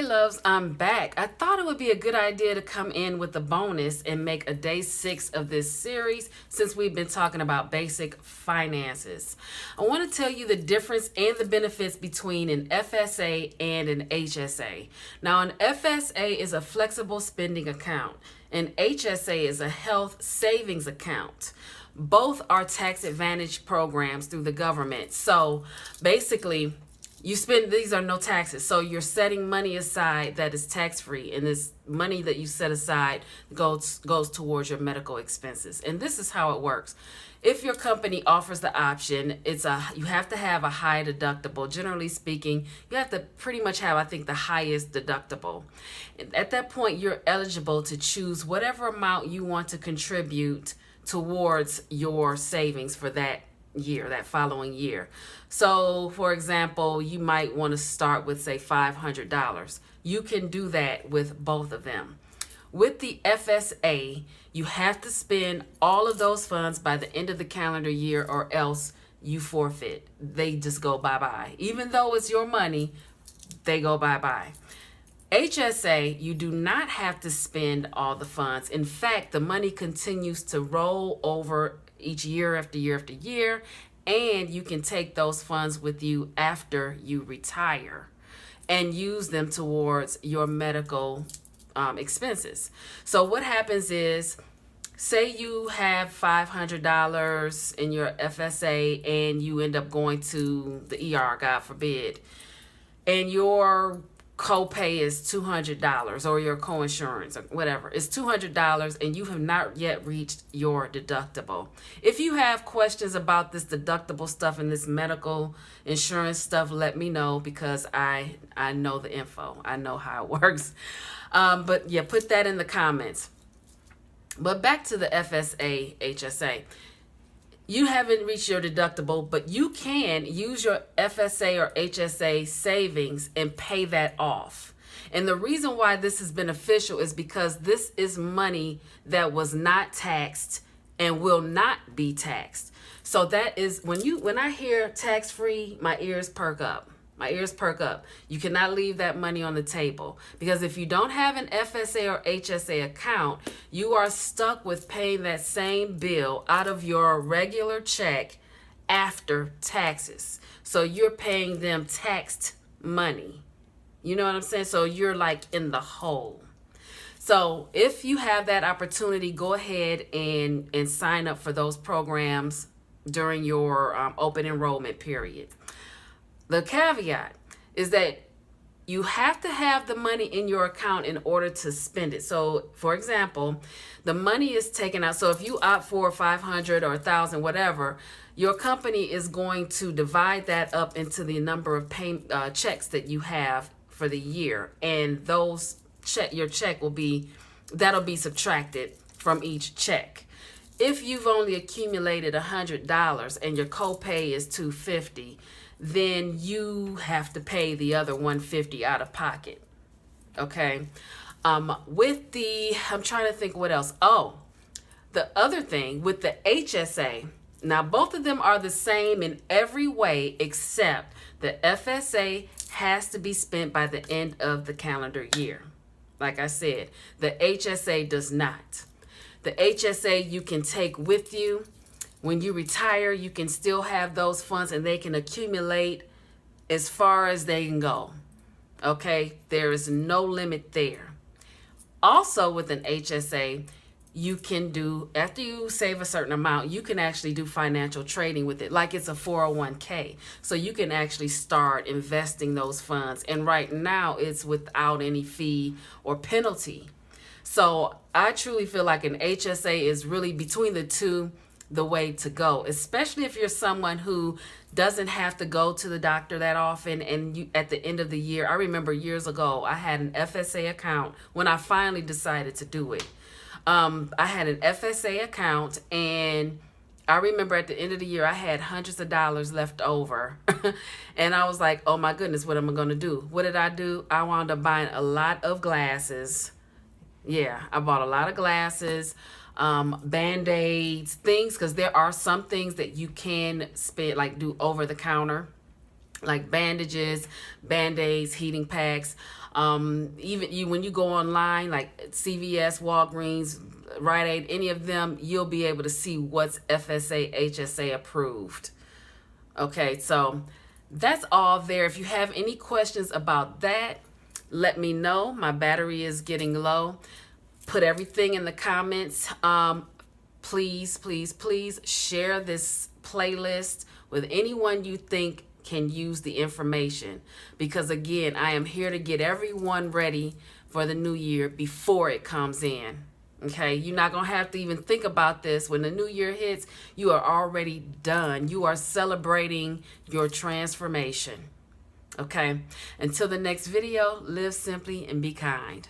loves, I'm back. I thought it would be a good idea to come in with a bonus and make a day 6 of this series since we've been talking about basic finances. I want to tell you the difference and the benefits between an FSA and an HSA. Now, an FSA is a flexible spending account, and HSA is a health savings account. Both are tax advantage programs through the government. So basically, these are no taxes. So you're setting money aside that is tax free, and this money that you set aside goes towards your medical expenses. And this is how it works. If your company offers the option, you have to have a high deductible. Generally speaking, you have to pretty much have, I think, the highest deductible. At that point, you're eligible to choose whatever amount you want to contribute towards your savings for that following year. So, for example, you might want to start with, say, $500. You can do that with both of them. With the FSA, you have to spend all of those funds by the end of the calendar year, or else you forfeit. They just go bye-bye. Even though it's your money, they go bye-bye. HSA, you do not have to spend all the funds. In fact, the money continues to roll over each year after year after year, and you can take those funds with you after you retire and use them towards your medical expenses. So what happens is, say you have $500 in your FSA and you end up going to the ER, God forbid, and your copay is $200, or your coinsurance or whatever is $200, and you have not yet reached your deductible. If you have questions about this deductible stuff and this medical insurance stuff, let me know, because I know the info. I know how it works. But yeah, put that in the comments. But back to the FSA, HSA. You haven't reached your deductible, but you can use your FSA or HSA savings and pay that off. And the reason why this is beneficial is because this is money that was not taxed and will not be taxed. So that is, when I hear tax-free, my ears perk up. My ears perk up. You cannot leave that money on the table, because if you don't have an FSA or HSA account, you are stuck with paying that same bill out of your regular check after taxes. So you're paying them taxed money. You know what I'm saying? So you're like in the hole. So if you have that opportunity, go ahead and sign up for those programs during your open enrollment period. The caveat is that you have to have the money in your account in order to spend it. So, for example, the money is taken out. So if you opt for 500 or 1,000, whatever, your company is going to divide that up into the number of checks that you have for the year, and your check that'll be subtracted from each check. If you've only accumulated $100 and your copay is $250, then you have to pay the other $150 out of pocket. Okay. I'm trying to think what else. Oh, the other thing with the HSA, now both of them are the same in every way, except the FSA has to be spent by the end of the calendar year. Like I said, the HSA does not. The HSA you can take with you. When you retire, you can still have those funds, and they can accumulate as far as they can go. Okay? There is no limit there. Also, with an HSA, you can do, after you save a certain amount, you can actually do financial trading with it, like it's a 401k. So you can actually start investing those funds. And right now, it's without any fee or penalty. So I truly feel like an HSA is really, between the two, the way to go, especially if you're someone who doesn't have to go to the doctor that often. And you, at the end of the year, I remember years ago, I had an FSA account when I finally decided to do it. I had an FSA account, and I remember at the end of the year, I had hundreds of dollars left over. And I was like, oh my goodness, what am I going to do? What did I do? I wound up buying a lot of glasses. Yeah, I bought a lot of glasses. Band-aids, things, because there are some things that you can spend, like do over the counter, like bandages, Band-aids, heating packs. Even when you go online, like CVS, Walgreens, Rite Aid, any of them, you'll be able to see what's FSA, HSA approved. Okay, so that's all there. If you have any questions about that, let me know. My battery is getting low. Put everything in the comments. Please, please, please share this playlist with anyone you think can use the information, because again, I am here to get everyone ready for the new year before it comes in. Okay, you're not gonna have to even think about this. When the new year hits, you are already done. You are celebrating your transformation. Okay, until the next video, live simply and be kind.